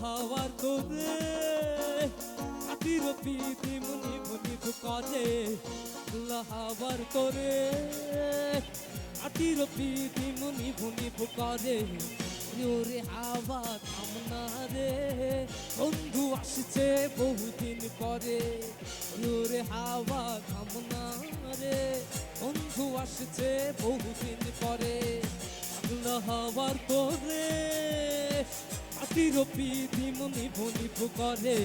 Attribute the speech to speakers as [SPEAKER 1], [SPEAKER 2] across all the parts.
[SPEAKER 1] হাওয়ার তোরে আতির পিতি মুনি মুনি ফুকারে হাওয়ার তোরে আতির পিতি মুনি মুনি ফুকারে ওরে হাওয়া থামনা রে বন্ধু আসছে বহুদিন পরে ওরে হাওয়া থামনা রে বন্ধু আসছে বহুদিন পরে হাওয়ার তোরে আতির পিতি মুনি মুনি ফুকারে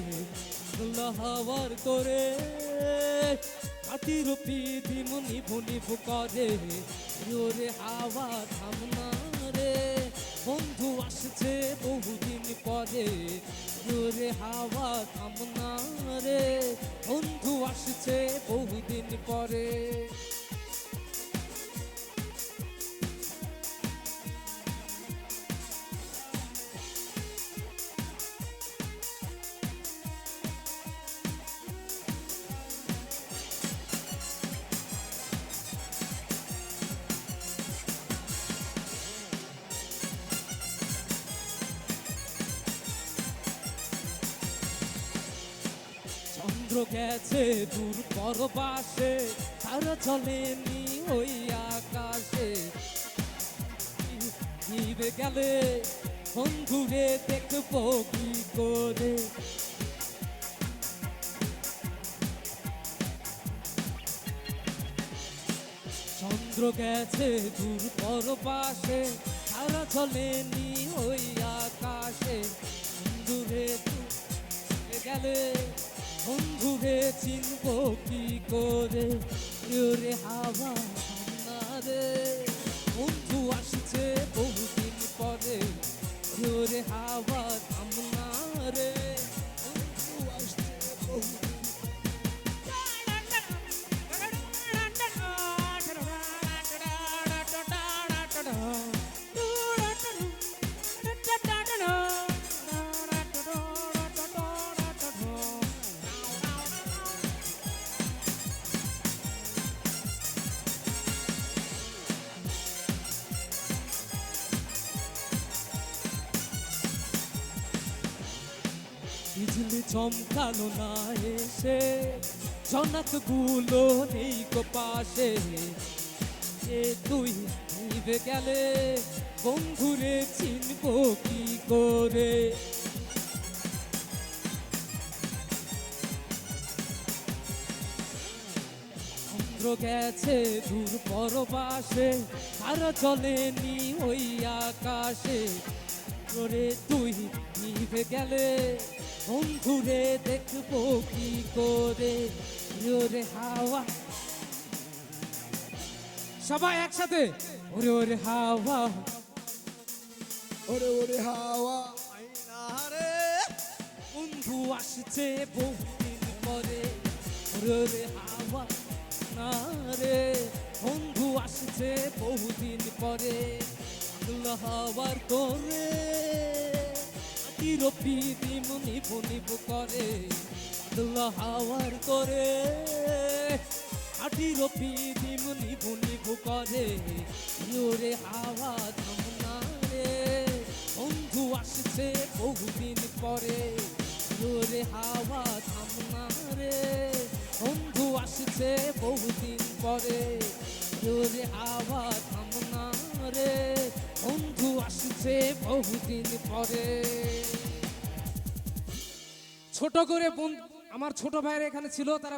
[SPEAKER 1] হাওয়ার তোরে আতির পিতি মুনি মুনি ফুকারে ওরে হাওয়া থামনা রে বন্ধু আসছে বহুদিন পরে ওরে হাওয়া থামনা রে বন্ধু আসছে বহুদিন পরে চন্দ্র গেছে দূর পরবাসে তারা চলেনি ওই আকাশে নিবে গেলে বন্ধুরে দেখবো কি করে চন্দ্র গেছে দূর পরবাসে তারা চলেনি ওই আকাশে বন্ধুরে গেলে বন্ধুরে চিনব কি করে ওরে হাওয়া থামনা রে বন্ধু আসছে বহুদিন পরে ওরে হাওয়া থামনা রে বন্ধু আসছে বহুদিন বিজলি চমকালো না এসে জনক গুলো নেই গো পাশে এ তুই নিবে গেলে বন্ধুরে চিনব কি করে চন্দ্র গেছে দূর পরবাসে তারা চলেনি ওই আকাশে রে তুই নিবে গেলে বন্ধুরে দেখবো কি করে ওরে হাওয়া সবাই একসাথে ওরে ওরে হাওয়া
[SPEAKER 2] ওরে ওরে হাওয়া
[SPEAKER 1] রে বন্ধু আসছে বহুদিন পরে ওরে ওরে হাওয়া না রে বন্ধু আসছে বহুদিন পরে হাওয়ার তোরে আতির পিতি মুনি মুনি করে হাওয়ার তোরে আতির পিতি মুনি মুনি করে ওরে হাওয়া থামনা রে বন্ধু আসছে বহুদিন পরে ওরে হাওয়া থামনা রে বন্ধু আসছে বহুদিন পরে ওরে হাওয়া থামনা রে বন্ধু আসছে বহুদিন পরে ছোট করে আমার ছোট ভাইয়ের এখানে ছিল তারা